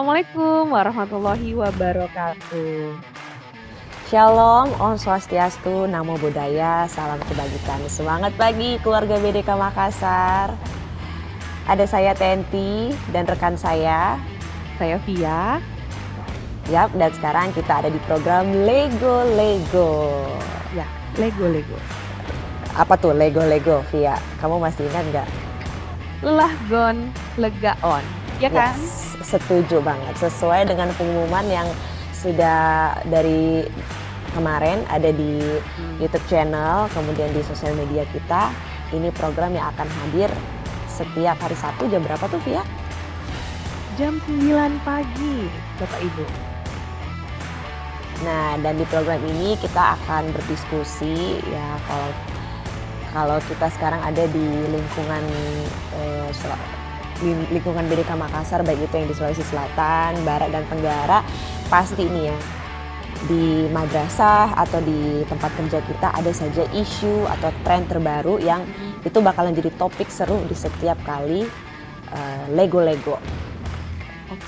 Assalamualaikum warahmatullahi wabarakatuh. Shalom, Om Swastiastu, Namo Buddhaya, salam kebajikan. Semangat pagi keluarga BDK Makassar. Ada saya Tenti dan rekan saya. Saya Via. Yap, dan sekarang kita ada di program Lego Lego. Ya, Lego. Apa tuh Lego Lego, Via? Kamu masih ingat nggak? Lelah gon, lega on. Ya kan? Yes, setuju banget. Sesuai dengan pengumuman yang sudah dari kemarin ada di YouTube channel, kemudian di sosial media kita. Ini program yang akan hadir setiap hari Sabtu jam berapa tuh, Via? Jam 9 pagi, Bapak Ibu. Nah, dan di program ini kita akan berdiskusi ya kalau kita sekarang ada di lingkungan BDK Makassar, baik itu yang di Sulawesi Selatan, Barat dan Tenggara, pasti ini ya di madrasah atau di tempat kerja kita ada saja isu atau tren terbaru yang itu bakalan jadi topik seru di setiap kali Lego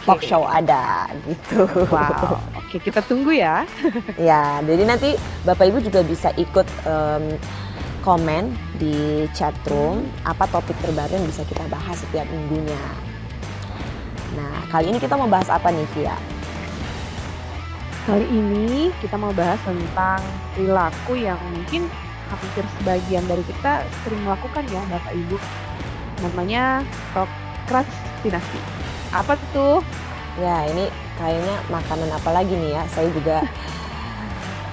talk show ada gitu. Wow, oke, kita tunggu ya. Ya, jadi nanti Bapak Ibu juga bisa ikut komen di chat room apa topik terbaru yang bisa kita bahas setiap minggunya. Nah, kali ini kita mau bahas apa nih, Via? Kali ini kita mau bahas tentang perilaku yang mungkin hampir sebagian dari kita sering melakukan ya, Bapak Ibu. Namanya prokrastinasi. Apa tuh? Ya, ini kayaknya makanan apa lagi nih ya? Saya juga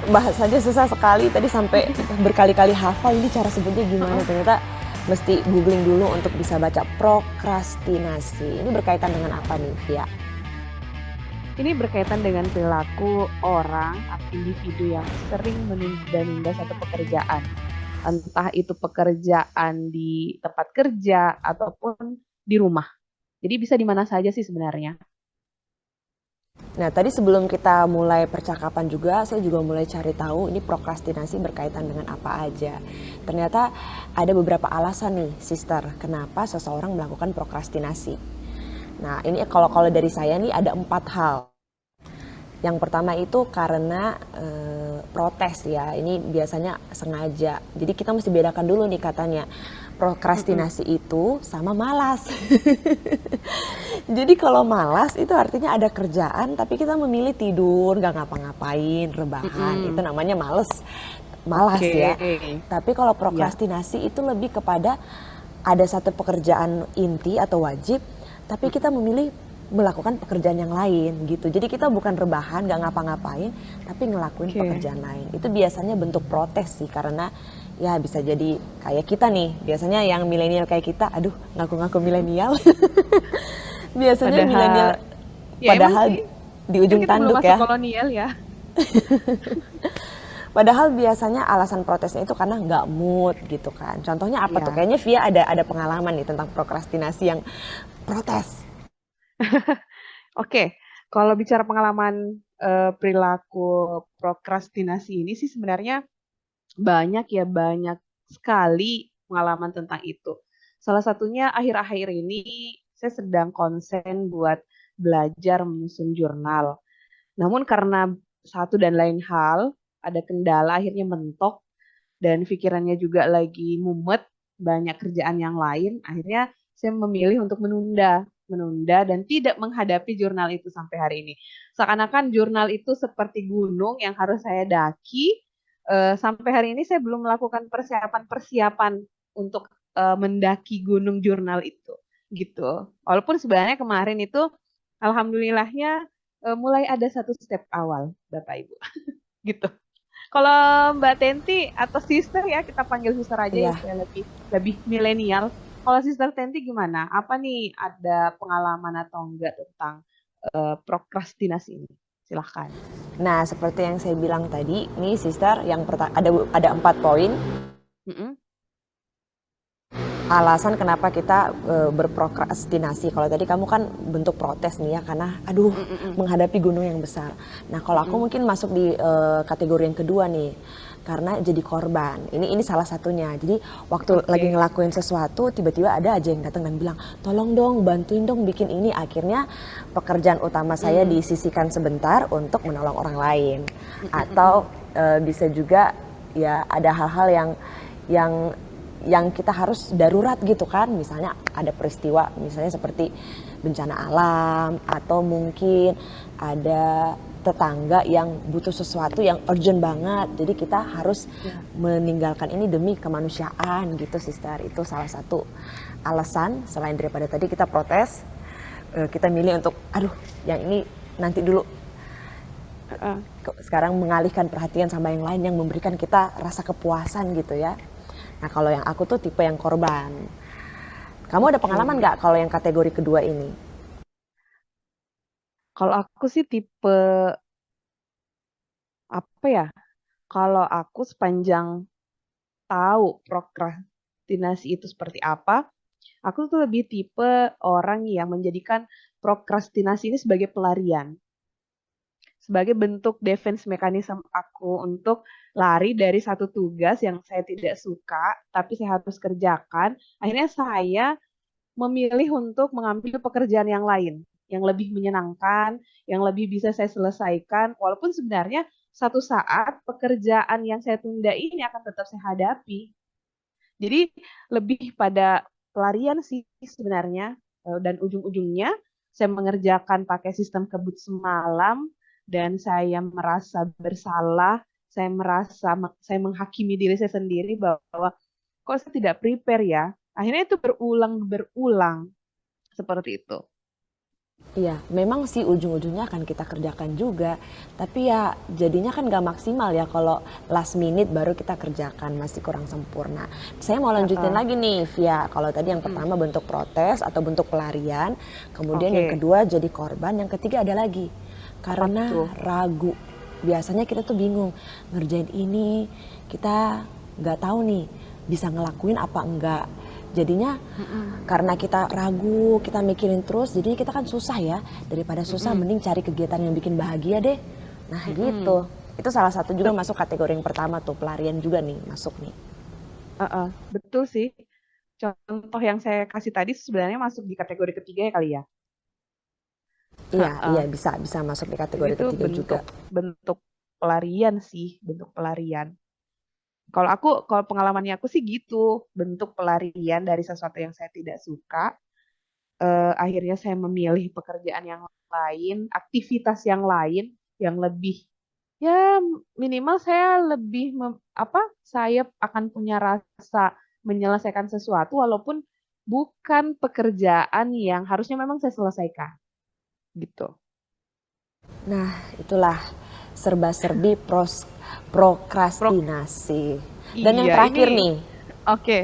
bahasanya susah sekali. Tadi sampai berkali-kali hafal ini cara sebutnya gimana. Ternyata mesti googling dulu untuk bisa baca prokrastinasi. Ini berkaitan dengan apa nih, Via? Ini berkaitan dengan perilaku orang atau individu yang sering menunda-nunda satu pekerjaan. Entah itu pekerjaan di tempat kerja ataupun di rumah. Jadi bisa di mana saja sih sebenarnya. Nah, tadi sebelum kita mulai percakapan juga, saya juga mulai cari tahu ini prokrastinasi berkaitan dengan apa aja. Ternyata ada beberapa alasan nih, sister, kenapa seseorang melakukan prokrastinasi. Nah, ini kalau dari saya nih ada 4 hal. Yang pertama itu karena protes ya, ini biasanya sengaja. Jadi kita mesti bedakan dulu nih katanya, prokrastinasi itu sama malas. Jadi kalau malas itu artinya ada kerjaan tapi kita memilih tidur, gak ngapa-ngapain, rebahan, itu namanya malas Oke. ya. Tapi kalau Ya. prokrastinasi itu lebih kepada ada satu pekerjaan inti atau wajib, tapi kita memilih melakukan pekerjaan yang lain gitu. Jadi kita bukan rebahan, gak ngapa-ngapain, tapi ngelakuin Oke. pekerjaan lain. Itu biasanya bentuk protes sih, karena ya bisa jadi kayak kita nih. Biasanya yang milenial kayak kita, aduh ngaku-ngaku milenial. Biasanya milenial, Padahal, ya emang padahal sih, di kan ujung kita belum tanduk masuk ya. kolonial ya. Padahal biasanya alasan protesnya itu karena nggak mood gitu kan. Contohnya apa tuh? Ya. Kayaknya Via ada pengalaman nih tentang prokrastinasi yang protes. Oke, kalau bicara pengalaman perilaku prokrastinasi ini sih sebenarnya banyak sekali pengalaman tentang itu. Salah satunya akhir-akhir ini saya sedang konsen buat belajar menyusun jurnal. Namun karena satu dan lain hal, ada kendala akhirnya mentok dan pikirannya juga lagi mumet, banyak kerjaan yang lain, akhirnya saya memilih untuk menunda dan tidak menghadapi jurnal itu sampai hari ini. Seakan-akan jurnal itu seperti gunung yang harus saya daki. Sampai hari ini saya belum melakukan persiapan-persiapan untuk mendaki gunung jurnal itu, gitu. Walaupun sebenarnya kemarin itu, alhamdulillahnya mulai ada satu step awal, Bapak Ibu, gitu. Kalau Mbak Tenti atau Sister ya kita panggil Sister aja ya Iya. supaya lebih lebih milenial. Kalau Sister Tenti gimana? Apa nih ada pengalaman atau enggak tentang prokrastinasi ini? Silahkan. Nah, seperti yang saya bilang tadi, nih sister, yang ada 4 poin Mm-mm. alasan kenapa kita berprokrastinasi. Kalau tadi kamu kan bentuk protes nih ya, karena aduh Mm-mm. menghadapi gunung yang besar. Nah, kalau aku Mm-mm. mungkin masuk di kategori yang kedua nih. karena jadi korban. Ini salah satunya. Jadi waktu lagi Oke. ngelakuin sesuatu, tiba-tiba ada aja yang datang dan bilang, tolong dong, bantuin dong bikin ini. Akhirnya pekerjaan utama saya Mm, disisihkan sebentar untuk menolong orang lain. mm, mm, mm, Atau mm. bisa juga ya ada hal-hal yang yang kita harus darurat gitu kan, misalnya ada peristiwa misalnya seperti bencana alam atau mungkin ada tetangga yang butuh sesuatu yang urgent banget, jadi kita harus Ya. meninggalkan ini demi kemanusiaan gitu sister. Itu salah satu alasan selain daripada tadi kita protes, kita milih untuk aduh yang ini nanti dulu, Heeh. sekarang mengalihkan perhatian sama yang lain yang memberikan kita rasa kepuasan gitu ya. Nah kalau yang aku tuh tipe yang korban. Kamu ada pengalaman Oke. nggak kalau yang kategori kedua ini? Kalau aku sih tipe apa ya? Kalau aku sepanjang tahu prokrastinasi itu seperti apa, aku tuh lebih tipe orang yang menjadikan prokrastinasi ini sebagai pelarian, sebagai bentuk defense mechanism aku untuk lari dari satu tugas yang saya tidak suka, tapi saya harus kerjakan. Akhirnya saya memilih untuk mengambil pekerjaan yang lain, yang lebih menyenangkan, yang lebih bisa saya selesaikan, walaupun sebenarnya satu saat pekerjaan yang saya tunda ini akan tetap saya hadapi. Jadi lebih pada pelarian sih sebenarnya. Dan ujung-ujungnya saya mengerjakan pakai sistem kebut semalam dan saya merasa bersalah, saya merasa saya menghakimi diri saya sendiri bahwa kok saya tidak prepare ya. Akhirnya itu berulang seperti itu. Iya, memang sih ujung-ujungnya akan kita kerjakan juga. Tapi ya jadinya kan gak maksimal ya kalau last minute baru kita kerjakan, masih kurang sempurna. Saya mau lanjutin Heeh. lagi nih, Via. Kalau tadi yang Mm-mm. pertama bentuk protes atau bentuk pelarian, kemudian yang Oke, kedua jadi korban, yang ketiga ada lagi apa karena tuh? ragu. Biasanya kita tuh bingung ngerjain ini, kita nggak tahu nih bisa ngelakuin apa enggak. Jadinya Mm-mm. karena kita ragu, kita mikirin terus, jadi kita kan susah ya. Daripada susah, Mm-mm. mending cari kegiatan yang bikin bahagia deh. Nah Mm-mm. gitu. Itu salah satu juga Te- masuk kategori yang pertama tuh, pelarian juga nih masuk nih. Betul sih. Contoh yang saya kasih tadi sebenarnya masuk di kategori ketiga ya kali ya. Iya, iya Heeh. bisa bisa masuk di Jadi kategori itu ketiga juga. bentuk bentuk pelarian sih, bentuk pelarian. Kalau pengalamannya aku sih gitu, bentuk pelarian dari sesuatu yang saya tidak suka. Akhirnya saya memilih pekerjaan yang lain, aktivitas yang lain yang lebih, ya minimal saya lebih saya akan punya rasa menyelesaikan sesuatu walaupun bukan pekerjaan yang harusnya memang saya selesaikan gitu. Nah itulah serba-serbi Pro, prokrastinasi. Dan yang iya ini terakhir nih, oke.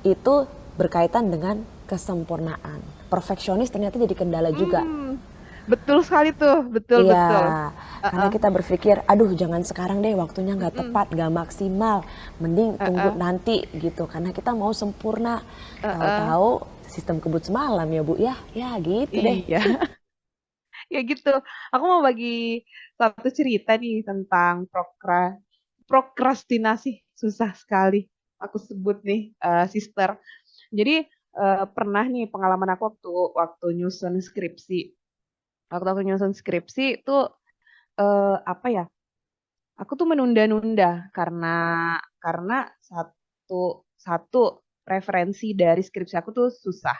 itu berkaitan dengan kesempurnaan. Perfeksionis ternyata jadi kendala juga. Hmm, betul sekali tuh, betul Iya, betul. karena Uh-uh. kita berpikir, aduh jangan sekarang deh, waktunya nggak Mm-mm. tepat, nggak maksimal, mending tunggu Uh-uh. nanti gitu. Karena kita mau sempurna, Uh-uh. tahu-tahu sistem kebut semalam ya Bu ya, ya gitu deh. Iya. Ya gitu. Aku mau bagi satu cerita nih tentang prokrastinasi. Susah sekali aku sebut nih, sister. Jadi pernah nih pengalaman aku waktu waktu nyusun skripsi. Waktu aku nyusun skripsi itu apa ya? Aku tuh menunda-nunda karena satu satu referensi dari skripsi aku tuh susah.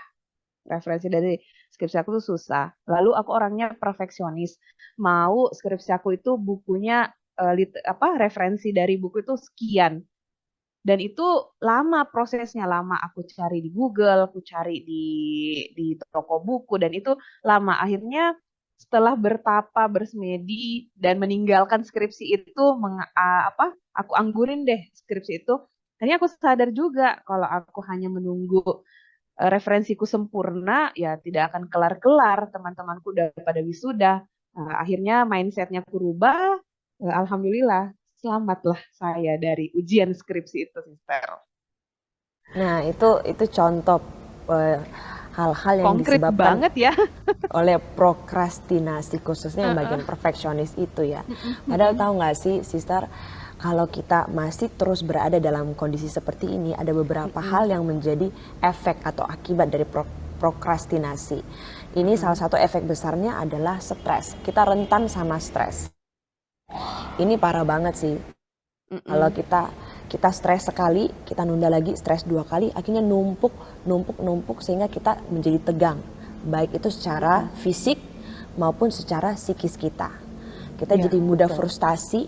Referensi dari skripsi aku tuh susah. Lalu aku orangnya perfeksionis. Mau skripsi aku itu bukunya referensi dari buku itu sekian. Dan itu lama prosesnya, lama aku cari di Google, aku cari di toko buku dan itu lama. Akhirnya setelah bertapa bersemedi dan meninggalkan skripsi itu aku anggurin deh skripsi itu. Akhirnya aku sadar juga kalau aku hanya menunggu referensiku sempurna, ya tidak akan kelar-kelar. Teman-temanku udah pada wisuda. Akhirnya mindsetnya aku rubah. Alhamdulillah, selamatlah saya dari ujian skripsi itu, Sister. Nah itu contoh eh, hal-hal yang Konkret disebabkan banget ya. oleh prokrastinasi khususnya yang bagian Heeh. perfeksionis itu ya. Mm-mm, Padahal mm-mm. tahu nggak sih, sister, Kalau kita masih terus berada dalam kondisi seperti ini, ada beberapa Mm-mm. hal yang menjadi efek atau akibat dari prokrastinasi. Ini salah Mm-mm. satu efek besarnya adalah stres. Kita rentan sama stres. Ini parah banget sih. Kalau Mm-mm. kita stres sekali, kita nunda lagi, stres 2 kali, akhirnya numpuk sehingga kita menjadi tegang. Baik itu secara Mm-mm. fisik maupun secara psikis kita. Kita Iya, jadi mudah betul. frustasi,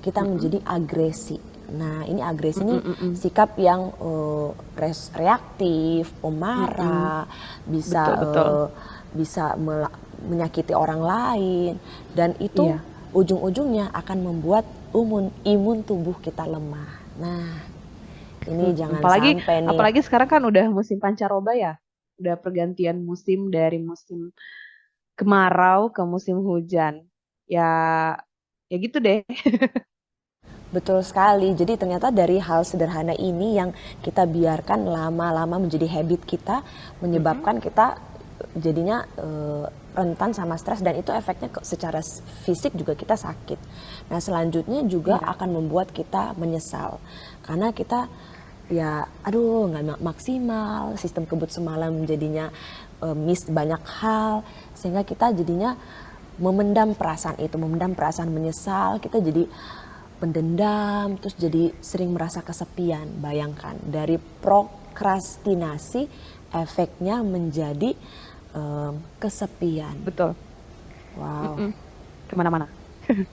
kita Mm-mm. menjadi agresi. Nah, ini agresi ini Mm-mm. Mm-mm. sikap yang reaktif, Mm-mm. pemarah, bisa Betul, betul. bisa menyakiti orang lain, dan itu Iya. ujung-ujungnya akan membuat imun tubuh kita lemah. Nah, ini jangan Apalagi sampai nih. apalagi sekarang kan udah musim pancaroba ya. Udah pergantian musim dari musim kemarau ke musim hujan. Ya, ya gitu deh. Betul sekali. Jadi ternyata dari hal sederhana ini yang kita biarkan lama-lama menjadi habit kita, Mm-mm. menyebabkan kita jadinya rentan sama stres, dan itu efeknya secara fisik juga kita sakit. Nah, selanjutnya juga Iya. akan membuat kita menyesal karena kita ya aduh nggak maksimal, sistem kebut semalam jadinya miss banyak hal, sehingga kita jadinya memendam perasaan menyesal, kita jadi pendendam, terus jadi sering merasa kesepian. Bayangkan, dari prokrastinasi efeknya menjadi kesepian. Betul. Wow, Mm-mm. Kemana-mana.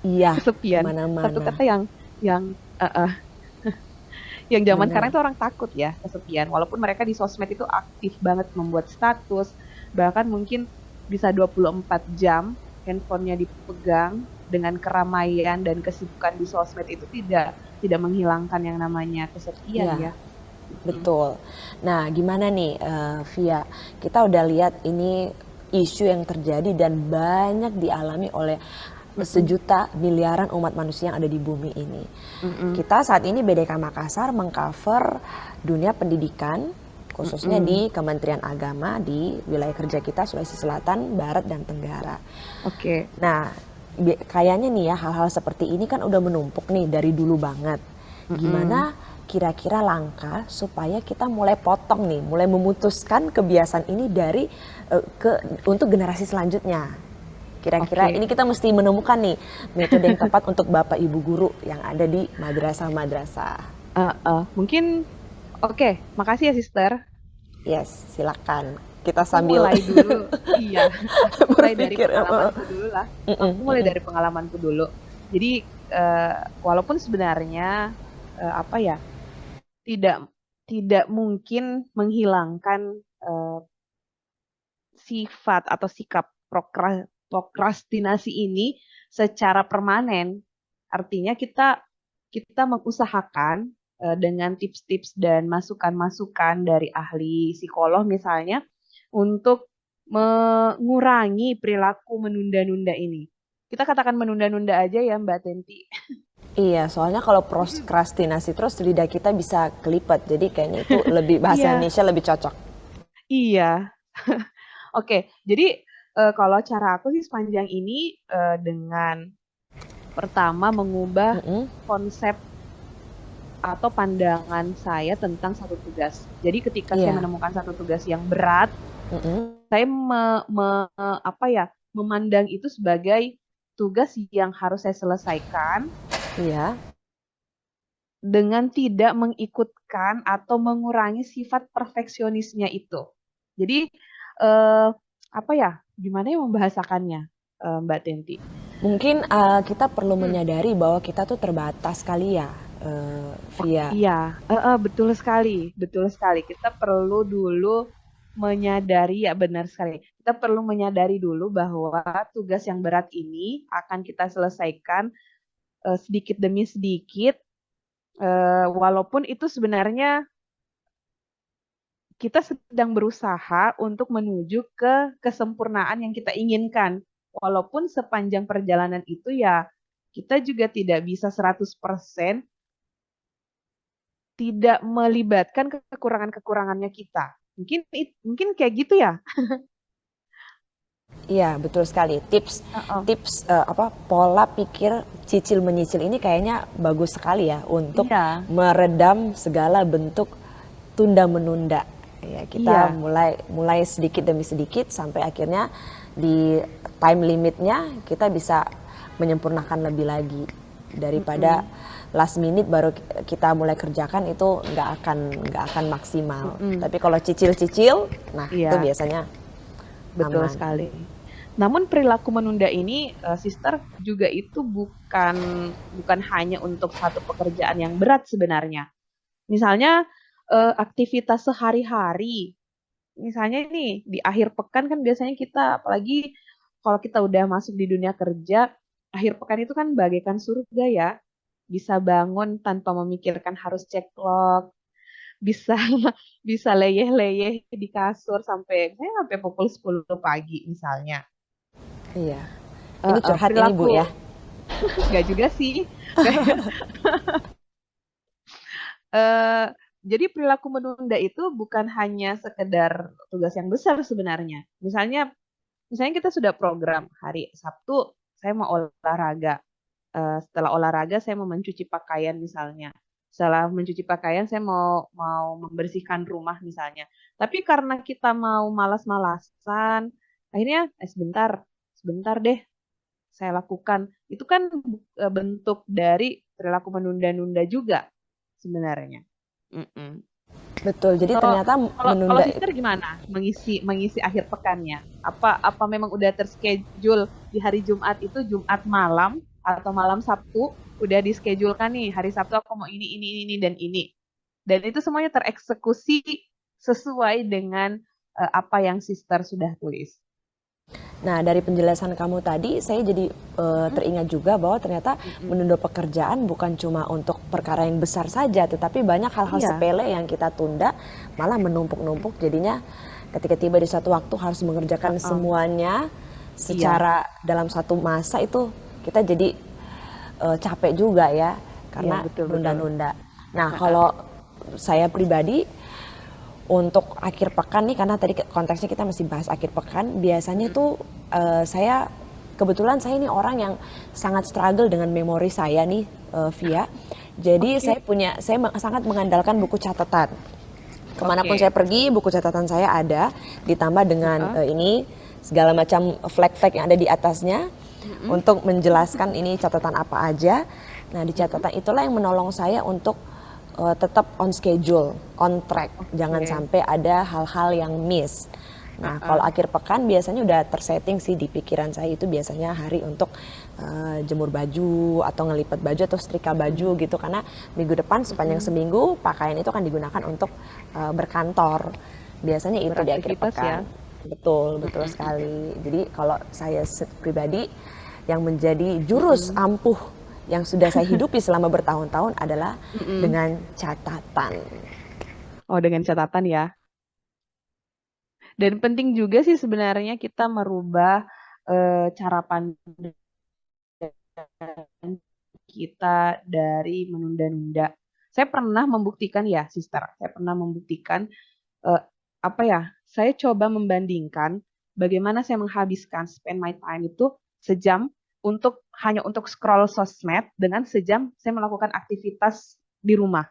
iya, Kesepian. Satu kemana-mana, kata yang eh, eh, yang zaman sekarang bener. itu orang takut ya kesepian. Walaupun mereka di sosmed itu aktif banget membuat status, bahkan mungkin bisa 24 jam handphonenya dipegang dengan keramaian dan kesibukan di sosmed itu tidak menghilangkan yang namanya kesepian Iya, ya. Mm-mm. betul. Nah, gimana nih, Via? Kita udah lihat ini isu yang terjadi dan banyak dialami oleh Mm-mm. sejuta miliaran umat manusia yang ada di bumi ini. Mm-mm. Kita saat ini BDK Makassar mengcover dunia pendidikan, khususnya Mm-mm. di Kementerian Agama di wilayah kerja kita Sulawesi Selatan, Barat, dan Tenggara. Oke. Nah, kayaknya nih ya, hal-hal seperti ini kan udah menumpuk nih dari dulu banget. Mm-mm. Gimana kira-kira langkah supaya kita mulai potong nih, mulai memutuskan kebiasaan ini dari untuk generasi selanjutnya. Kira-kira ini Oke. kita mesti menemukan nih metode yang tepat untuk Bapak Ibu guru yang ada di madrasah-madrasah. Mungkin oke. Makasih ya, Sister. Yes, silakan. Kita Aku sambil mulai dulu. Iya, aku mulai dari berpikir. pengalamanku dulu lah. Aku mulai dari pengalamanku dulu. Jadi eh, walaupun sebenarnya apa ya, tidak tidak mungkin menghilangkan eh, sifat atau sikap prokrastinasi ini secara permanen. Artinya kita kita mengusahakan dengan tips-tips dan masukan-masukan dari ahli psikolog misalnya untuk mengurangi perilaku menunda-nunda ini. Kita katakan menunda-nunda aja ya Mbak Tenti. Iya, soalnya kalau prokrastinasi terus lidah kita bisa kelipet. Jadi kayaknya itu lebih, bahasa Iya, Indonesia lebih cocok. iya. Oke, jadi kalau cara aku sih sepanjang ini dengan pertama mengubah Mm-mm. konsep atau pandangan saya tentang satu tugas. Jadi ketika saya Iya. menemukan satu tugas yang berat, Mm-mm. saya apa ya, memandang itu sebagai tugas yang harus saya selesaikan Iya. dengan tidak mengikutkan atau mengurangi sifat perfeksionisnya itu. Jadi eh, apa ya, gimana ya membahasakannya, Mbak Tenti? Mungkin kita perlu Hmm. menyadari bahwa kita tuh terbatas kali ya, Oh Via. iya, betul sekali, betul sekali. Kita perlu dulu menyadari, ya benar sekali. Kita perlu menyadari dulu bahwa tugas yang berat ini akan kita selesaikan sedikit demi sedikit, walaupun itu sebenarnya kita sedang berusaha untuk menuju ke kesempurnaan yang kita inginkan. Walaupun sepanjang perjalanan itu ya kita juga tidak bisa 100% tidak melibatkan kekurangan-kekurangannya kita. Mungkin kayak gitu ya. Iya, betul sekali. Tips Heeh. tips apa pola pikir cicil menyicil ini kayaknya bagus sekali ya untuk Iya, meredam segala bentuk tunda menunda. Ya, kita iya. mulai mulai sedikit demi sedikit sampai akhirnya di time limitnya kita bisa menyempurnakan lebih lagi daripada Mm-mm, last minute baru kita mulai kerjakan itu nggak akan maksimal. mm-mm. Tapi kalau cicil-cicil, nah itu Iya, biasanya betul aman. sekali. Namun perilaku menunda ini, Sister, juga itu bukan bukan hanya untuk satu pekerjaan yang berat sebenarnya. Misalnya aktivitas sehari-hari. Misalnya nih di akhir pekan kan biasanya kita, apalagi kalau kita udah masuk di dunia kerja, akhir pekan itu kan bagaikan surga ya. Bisa bangun tanpa memikirkan harus cek log, bisa bisa leyeh-leyeh di kasur sampai pukul 10 pagi misalnya. Iya. Ini curhat ini Bu Perilaku ya. nggak juga sih. Kayak, eh, jadi perilaku menunda itu bukan hanya sekedar tugas yang besar sebenarnya. Misalnya kita sudah program hari Sabtu saya mau olahraga. Setelah olahraga saya mau mencuci pakaian misalnya. Setelah mencuci pakaian saya mau mau membersihkan rumah misalnya. Tapi karena kita mau malas-malasan, akhirnya sebentar, sebentar deh saya lakukan. Itu kan bentuk dari perilaku menunda-nunda juga sebenarnya. Mm-mm. Betul. Jadi Kalau ternyata kalau kalau menunda sister gimana mengisi akhir pekannya? Apa memang udah terschedule di hari Jumat itu Jumat malam atau malam Sabtu udah dischedule nih hari Sabtu aku mau ini dan ini. Dan itu semuanya tereksekusi sesuai dengan apa yang sister sudah tulis. Nah, dari penjelasan kamu tadi, saya jadi Mm-mm. teringat juga bahwa ternyata Mm-mm. menunda pekerjaan bukan cuma untuk perkara yang besar saja, tetapi banyak hal-hal Iya. sepele yang kita tunda, malah menumpuk-numpuk. Jadinya ketika tiba di suatu waktu harus mengerjakan Heeh. semuanya Iya. secara dalam satu masa itu kita jadi capek juga ya, Iya, karena betul betul. nunda-nunda. Nah, Heeh. kalau saya pribadi untuk akhir pekan nih, karena tadi konteksnya kita masih bahas akhir pekan, biasanya Mm-mm. tuh saya kebetulan saya ini orang yang sangat struggle dengan memori saya nih, Via. Jadi Oke. saya sangat mengandalkan buku catatan. Kemanapun saya Oke. pergi, buku catatan saya ada, ditambah dengan Heeh. ini segala macam flag-flag yang ada di atasnya Mm-mm. untuk menjelaskan ini catatan apa aja. Nah, di Mm-mm. catatan itulah yang menolong saya untuk tetap on schedule, on track. Jangan Oke. sampai ada hal-hal yang miss. Nah, kalau Heeh. akhir pekan biasanya udah tersetting sih di pikiran saya itu biasanya hari untuk jemur baju atau ngelipat baju atau setrika baju Mm-mm. gitu, karena minggu depan sepanjang Mm-mm. seminggu pakaian itu akan digunakan untuk berkantor. Biasanya itu di akhir Beraktivitas ya. pekan. Betul, betul Mm-mm. sekali. Jadi kalau saya pribadi yang menjadi jurus Mm-mm. ampuh yang sudah saya hidupi selama bertahun-tahun adalah Mm-mm. dengan catatan. Oh, dengan catatan ya. Dan penting juga sih sebenarnya kita merubah cara pandang kita dari menunda-nunda. Saya pernah membuktikan ya, Sister. Saya pernah membuktikan eh, apa ya? Saya coba membandingkan bagaimana saya menghabiskan spend my time itu sejam hanya untuk scroll sosmed dengan sejam saya melakukan aktivitas di rumah.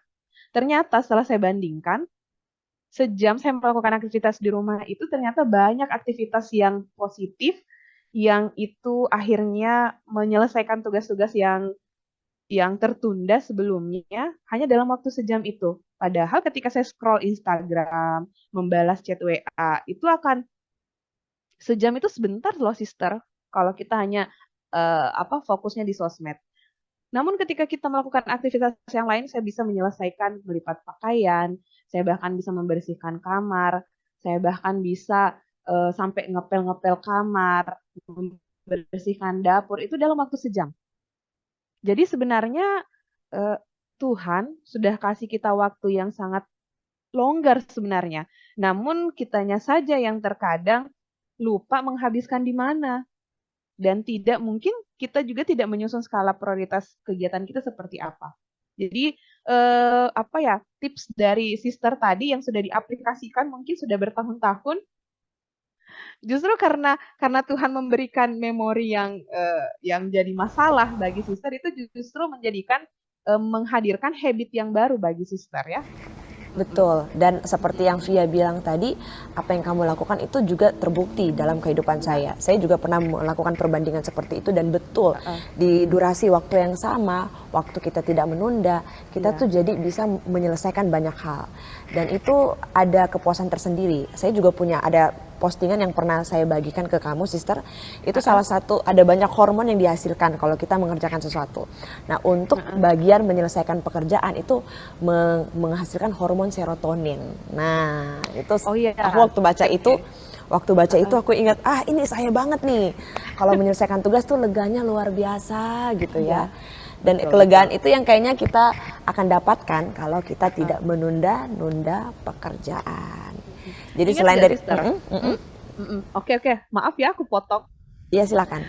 Ternyata setelah saya bandingkan, sejam saya melakukan aktivitas di rumah itu ternyata banyak aktivitas yang positif yang itu akhirnya menyelesaikan tugas-tugas yang tertunda sebelumnya hanya dalam waktu sejam itu. Padahal ketika saya scroll Instagram, membalas chat WA, itu akan sejam itu sebentar loh, sister. Kalau kita hanya fokusnya di sosmed. Namun ketika kita melakukan aktivitas yang lain, saya bisa menyelesaikan melipat pakaian, saya bahkan bisa membersihkan kamar, saya bahkan bisa sampai ngepel-ngepel kamar, membersihkan dapur itu dalam waktu sejam. Jadi sebenarnya eh, Tuhan sudah kasih kita waktu yang sangat longgar sebenarnya. Namun kitanya saja yang terkadang lupa menghabiskan di mana dan tidak mungkin kita juga tidak menyusun skala prioritas kegiatan kita seperti apa. Jadi apa ya tips dari sister tadi yang sudah diaplikasikan mungkin sudah bertahun-tahun Justru karena Tuhan memberikan memori yang jadi masalah bagi sister itu justru menjadikan menghadirkan habit yang baru bagi sister ya. Betul, dan seperti yang Via bilang tadi, apa yang kamu lakukan itu juga terbukti dalam kehidupan saya. Saya juga pernah melakukan perbandingan seperti itu dan betul, Uh-uh. di durasi waktu yang sama, waktu kita tidak menunda, kita tuh jadi bisa menyelesaikan banyak hal. Dan itu ada kepuasan tersendiri. Saya juga punya ada postingan yang pernah saya bagikan ke kamu, sister. Itu salah satu, ada banyak hormon yang dihasilkan kalau kita mengerjakan sesuatu. Nah, untuk bagian menyelesaikan pekerjaan itu menghasilkan hormon serotonin. Nah, itu Oh iya, aku waktu baca oke, itu, oke. aku ingat, ini saya banget nih. Kalau menyelesaikan tugas tuh leganya luar biasa gitu Iya, ya. Dan betul, kelegaan betul. itu yang kayaknya kita akan dapatkan kalau kita tidak menunda-nunda pekerjaan. Jadi Ingat selain nggak dari, sister? Oke, oke. Maaf ya aku potong. iya silakan.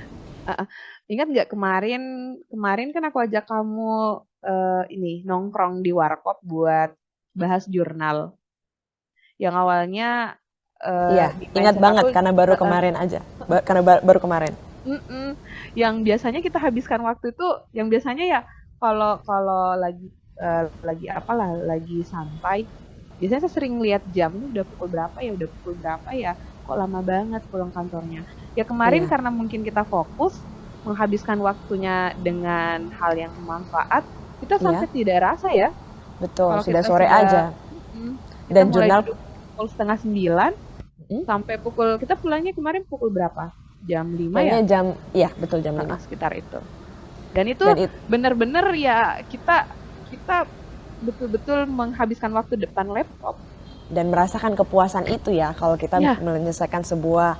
Uh-uh. Ingat nggak kemarin kemarin kan aku ajak kamu ini nongkrong di warkop buat bahas jurnal. Yang awalnya Iya, di ingat mindset aku banget karena baru uh-uh, kemarin aja. Karena baru kemarin. mm-mm. Yang biasanya kita habiskan waktu itu, yang biasanya ya kalau kalau lagi apalah lagi santai, biasanya saya sering lihat jam ini udah pukul berapa ya, udah pukul berapa ya, kok lama banget pulang kantornya. Ya kemarin Iya, karena mungkin kita fokus menghabiskan waktunya dengan hal yang bermanfaat, kita iya, sampai tidak rasa ya betul. kalau Sudah kita sore sudah aja. kita Dan mulai jurnal, duduk pukul setengah 9 hmm, sampai pukul kita pulangnya kemarin pukul berapa? Jam 5 ya? kayaknya jam, iya betul jam 5. Sekitar itu. Dan itu Dan itu, benar-benar ya kita kita betul-betul menghabiskan waktu depan laptop. dan merasakan kepuasan itu ya kalau kita Ya, menyelesaikan sebuah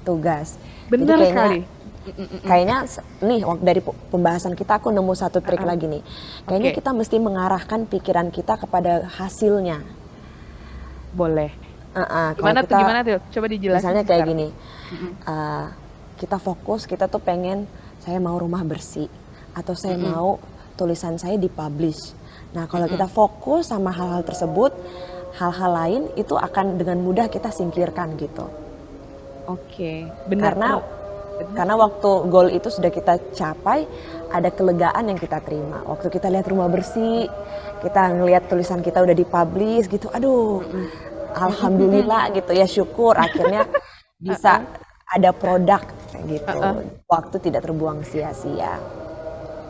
tugas. Jadi benar kayaknya sekali. Mm-mm-mm. kayaknya nih dari pembahasan kita aku nemu satu trik Uh-uh. lagi nih. Kayaknya Oke, kita mesti mengarahkan pikiran kita kepada hasilnya. boleh. Kalau Gimana tuh? kita Gimana tuh? Coba dijelasin, misalnya kayak sister. gini, Mm-mm. uh, kita fokus, kita tuh pengen saya mau rumah bersih atau saya Mm-mm. mau tulisan saya dipublish. Nah, kalau kita Mm-mm. fokus sama hal-hal tersebut, hal-hal lain itu akan dengan mudah kita singkirkan gitu. Oke, benar. Karena Benar karena sih. waktu goal itu sudah kita capai, ada kelegaan yang kita terima. Waktu kita lihat rumah bersih, kita ngelihat tulisan kita udah dipublish gitu, aduh, Mm-mm. Mm-mm. alhamdulillah gitu ya, syukur akhirnya bisa Uh-uh. ada produk gitu. Uh-uh. Waktu tidak terbuang sia-sia.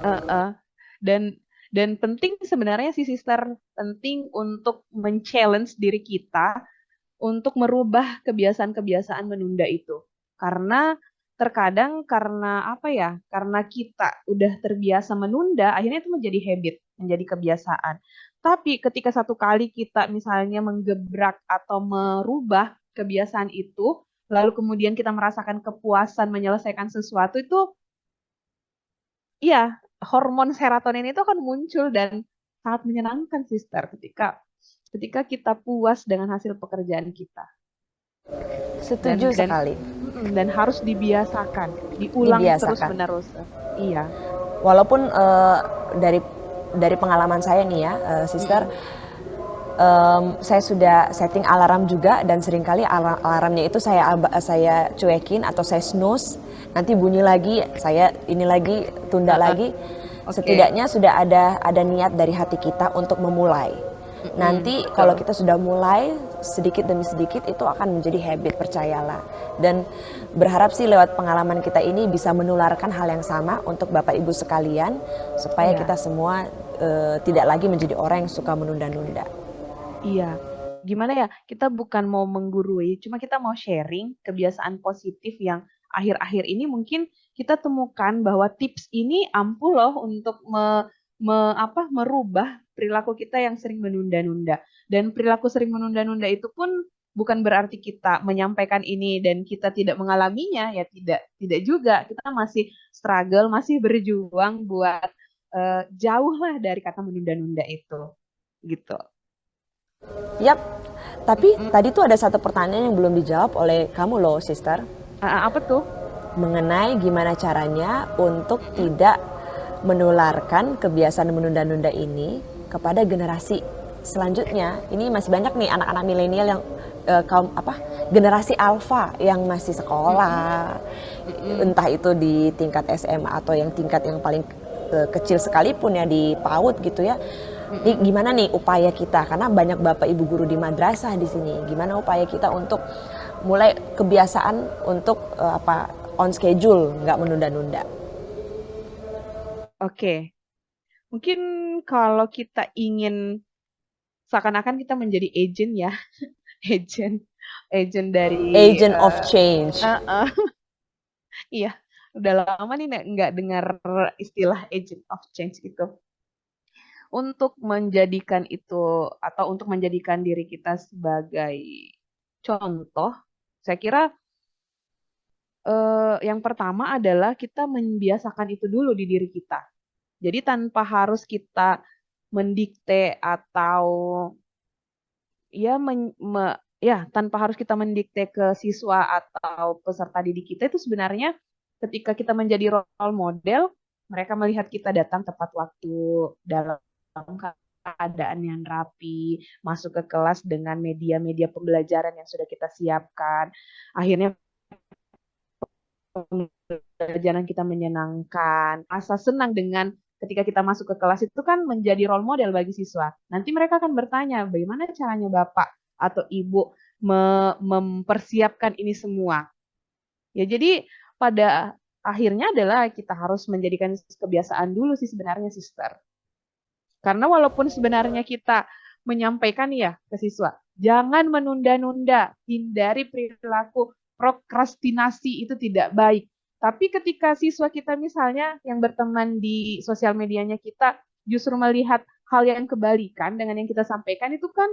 Uh-uh. Dan dan penting sebenarnya sih sister, penting untuk men-challenge diri kita untuk merubah kebiasaan-kebiasaan menunda itu. Karena terkadang karena apa ya? Karena kita udah terbiasa menunda, akhirnya itu menjadi habit, menjadi kebiasaan. Tapi ketika satu kali kita misalnya menggebrak atau merubah kebiasaan itu, lalu kemudian kita merasakan kepuasan menyelesaikan sesuatu itu, iya, hormon serotonin itu akan muncul dan sangat menyenangkan, sister, ketika ketika kita puas dengan hasil pekerjaan kita. Setuju dan dan sekali. dan harus dibiasakan, diulang terus Dibiasakan. menerus. Iya. Walaupun dari pengalaman saya nih ya, sister, Mm-mm. saya sudah setting alarm juga dan seringkali alarmnya itu saya cuekin atau saya snooze, nanti bunyi lagi, saya ini lagi tunda Uh-uh. lagi. Oke. Setidaknya sudah ada niat dari hati kita untuk memulai. Mm-mm. Nanti kalau Betul. kita sudah mulai sedikit demi sedikit itu akan menjadi habit, percayalah. Dan berharap sih lewat pengalaman kita ini bisa menularkan hal yang sama untuk Bapak Ibu sekalian supaya kita Iya. semua tidak lagi menjadi orang yang suka menunda-nunda. Iya. Gimana ya? Kita bukan mau menggurui, cuma kita mau sharing kebiasaan positif yang akhir-akhir ini mungkin kita temukan bahwa tips ini ampuh loh untuk merubah perilaku kita yang sering menunda-nunda. Dan perilaku sering menunda-nunda itu pun bukan berarti kita menyampaikan ini dan kita tidak mengalaminya, ya tidak, tidak juga. Kita masih struggle, masih berjuang buat jauh lah dari kata menunda-nunda itu. Gitu. Yap, tapi Mm-mm. tadi tuh ada satu pertanyaan yang belum dijawab oleh kamu loh, sister. Apa tuh? Mengenai gimana caranya untuk Mm-mm. tidak menularkan kebiasaan menunda-nunda ini kepada generasi selanjutnya. Ini masih banyak nih anak-anak milenial yang kaum apa generasi alfa yang masih Mm-mm. sekolah, Mm-mm. entah itu di tingkat SMA atau yang tingkat yang paling kecil sekalipun ya di PAUD gitu ya. Ini Mm-mm. gimana nih upaya kita, karena banyak bapak ibu guru di madrasah di sini, gimana upaya kita untuk mulai kebiasaan untuk on schedule, nggak menunda-nunda. Oke, mungkin kalau kita ingin seakan-akan kita menjadi agent ya, agent, agent dari Agent of eh, change. uh, iya, udah lama nih nggak dengar istilah agent of change itu. Untuk menjadikan itu atau untuk menjadikan diri kita sebagai contoh, saya kira yang pertama adalah kita membiasakan itu dulu di diri kita. Jadi tanpa harus kita mendikte atau ya tanpa harus kita mendikte ke siswa atau peserta didik kita itu sebenarnya ketika kita menjadi role model, mereka melihat kita datang tepat waktu dalam keadaan yang rapi, masuk ke kelas dengan media-media pembelajaran yang sudah kita siapkan. Akhirnya pembelajaran kita menyenangkan, rasa senang dengan ketika kita masuk ke kelas itu kan menjadi role model bagi siswa. Nanti mereka akan bertanya, bagaimana caranya Bapak atau Ibu mempersiapkan ini semua. Ya, jadi pada akhirnya adalah kita harus menjadikan kebiasaan dulu sih sebenarnya, Sister. Karena walaupun sebenarnya kita menyampaikan ya ke siswa, jangan menunda-nunda, hindari perilaku prokrastinasi itu tidak baik. Tapi ketika siswa kita misalnya yang berteman di sosial medianya kita justru melihat hal yang kebalikan dengan yang kita sampaikan itu kan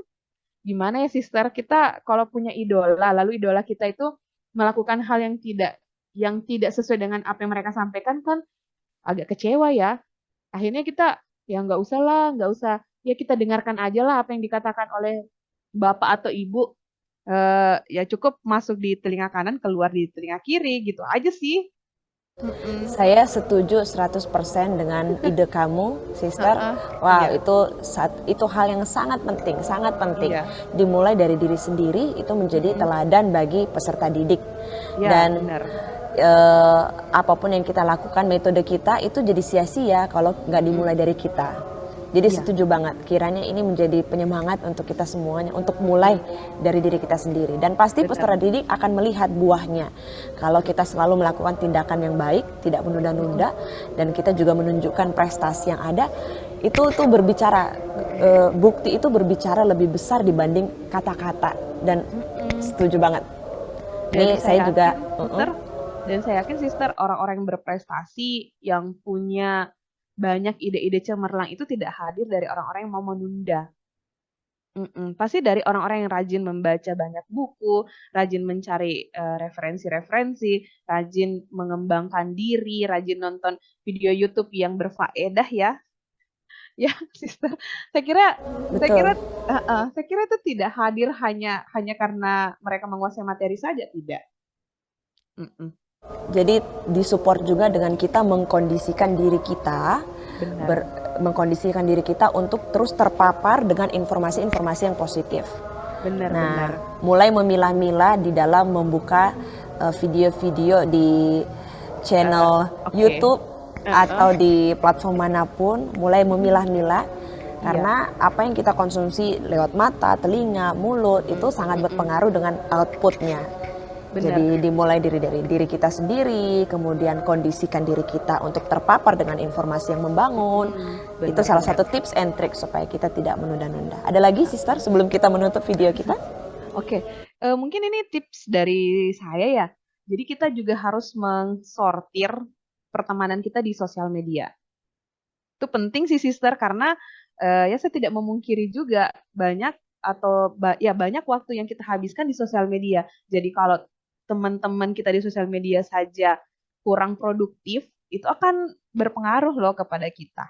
gimana ya sister, kita kalau punya idola, lalu idola kita itu melakukan hal yang tidak sesuai dengan apa yang mereka sampaikan kan agak kecewa ya. Akhirnya kita ya nggak usah lah, nggak usah ya kita dengarkan aja lah apa yang dikatakan oleh bapak atau ibu. Ya cukup masuk di telinga kanan, keluar di telinga kiri gitu aja sih. Mm-mm. Saya setuju 100% dengan ide kamu, Sister. Heeh. Wow, Iya, itu hal yang sangat penting, sangat penting. iya. Dimulai dari diri sendiri itu menjadi Mm-mm. teladan bagi peserta didik. Ya, Dan benar. apapun yang kita lakukan, metode kita itu jadi sia-sia kalau nggak dimulai Mm-mm. dari kita. Jadi Iya, setuju banget, kiranya ini menjadi penyemangat untuk kita semuanya, untuk mulai dari diri kita sendiri. Dan pasti peserta benar. didik akan melihat buahnya. Kalau kita selalu melakukan tindakan yang baik, tidak Mm-mm. menunda-nunda, dan kita juga menunjukkan prestasi yang ada, itu tuh berbicara, bukti itu berbicara lebih besar dibanding kata-kata. Dan Mm-mm. setuju banget. Dan Ini saya saya juga, yakin, sister, orang-orang yang berprestasi, yang punya banyak ide-ide cemerlang itu tidak hadir dari orang-orang yang mau menunda. Pasti dari orang-orang yang rajin membaca banyak buku, rajin mencari referensi-referensi, rajin mengembangkan diri, rajin nonton video YouTube yang berfaedah ya, ya, sister. Saya kira, saya kira, betul. saya kira itu tidak hadir hanya hanya karena mereka menguasai materi saja, tidak. Mm-mm. Jadi disupport juga dengan kita mengkondisikan diri kita, Benar, mengkondisikan diri kita untuk terus terpapar dengan informasi-informasi yang positif. Nah, benar. mulai memilah-milah di dalam membuka video-video di channel Oke. YouTube Uh-uh. atau di platform manapun, mulai Mm-mm. memilah-milah Iya. karena apa yang kita konsumsi lewat mata, telinga, mulut itu Mm-mm. sangat Mm-mm. berpengaruh dengan outputnya. Benar. Jadi dimulai dari diri kita sendiri, kemudian kondisikan diri kita untuk terpapar dengan informasi yang membangun. Itu salah Benar-benar. satu tips and trick supaya kita tidak menunda-nunda. Ada lagi, Sister, sebelum kita menutup video kita? Oke. Mungkin ini tips dari saya ya. Jadi kita juga harus mensortir pertemanan kita di sosial media. Itu penting sih, sister, karena ya saya tidak memungkiri juga banyak ya banyak waktu yang kita habiskan di sosial media. Jadi kalau teman-teman kita di sosial media saja kurang produktif, itu akan berpengaruh loh kepada kita.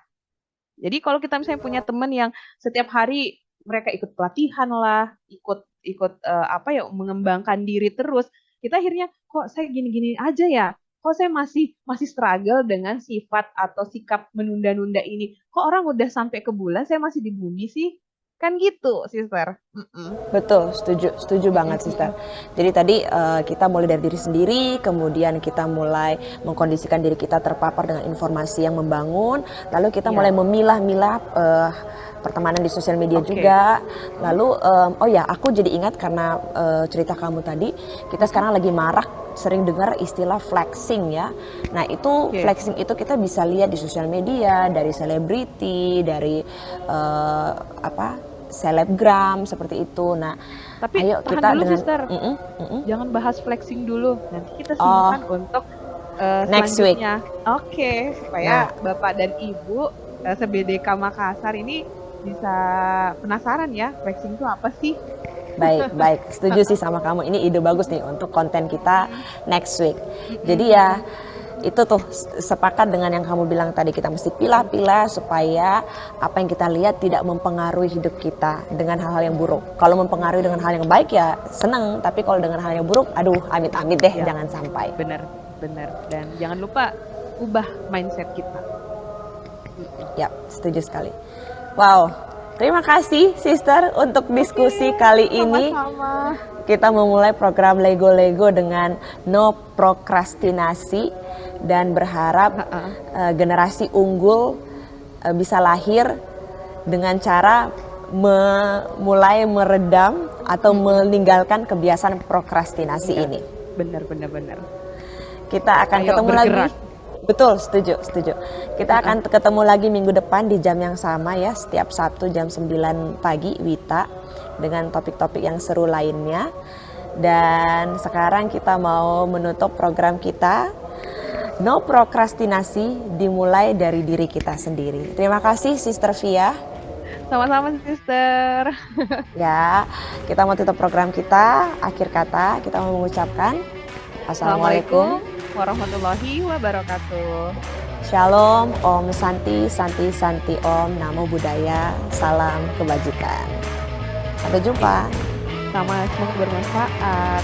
Jadi kalau kita misalnya punya teman yang setiap hari mereka ikut pelatihan lah, ikut ikut apa ya mengembangkan diri terus, kita akhirnya kok saya gini-gini aja ya, kok saya masih masih struggle dengan sifat atau sikap menunda-nunda ini, kok orang udah sampai ke bulan saya masih di bumi sih, kan gitu, sister. Mm-mm. Betul, setuju banget, Mm-mm. Sister. Jadi tadi kita mulai dari diri sendiri, kemudian kita mulai mengkondisikan diri kita terpapar dengan informasi yang membangun, lalu kita mulai Iya, memilah-milah pertemanan di sosial media oke. juga. Mm, Lalu, oh ya, aku jadi ingat karena cerita kamu tadi, kita mm-mm. sekarang lagi marak sering dengar istilah flexing ya. Nah itu Oke. flexing itu kita bisa lihat di sosial media, dari selebriti, dari apa selebgram seperti itu. Nah, Tapi ayo tahan kita dulu, dengan Sister. mm-mm, mm-mm. Jangan bahas flexing dulu. Nanti kita Oh, simpan untuk next week. selanjutnya. Oke, Nah, supaya Bapak dan Ibu se-BDK Makassar ini bisa penasaran ya, flexing itu apa sih? baik, setuju sih sama kamu. Ini ide bagus nih untuk konten kita Mm-mm. next week. Jadi Mm-mm, ya mm-mm. itu tuh sepakat dengan yang kamu bilang tadi, kita mesti pilah-pilah supaya apa yang kita lihat tidak mempengaruhi hidup kita dengan hal-hal yang buruk. Kalau mempengaruhi dengan hal yang baik ya seneng, tapi kalau dengan hal yang buruk, aduh amit-amit deh, Ya, jangan sampai. benar, benar. Dan jangan lupa ubah mindset kita. Mm-mm. Ya, setuju sekali. Wow, terima kasih Sister untuk Oke, diskusi kali ini. sama-sama. Kita memulai program Lego-Lego dengan no prokrastinasi dan berharap Ha-ha. generasi unggul bisa lahir dengan cara mulai meredam atau Mm-mm. meninggalkan kebiasaan prokrastinasi Enggak, ini. benar, benar, benar. Kita akan Ayo ketemu lagi. bergerak. Betul, setuju. Kita Ha-ha. akan ketemu lagi minggu depan di jam yang sama ya, setiap Sabtu jam 9 pagi Wita dengan topik-topik yang seru lainnya. Dan sekarang kita mau menutup program kita. No prokrastinasi dimulai dari diri kita sendiri. Terima kasih Sister Via. Sama-sama, Sister. Ya, kita mau tutup program kita. Akhir kata kita mau mengucapkan Assalamualaikum. Assalamualaikum warahmatullahi wabarakatuh. Shalom, Om Santi, Santi, Santi Om, Namo Buddhaya, salam kebajikan. Sampai jumpa. Sama, semoga bermanfaat.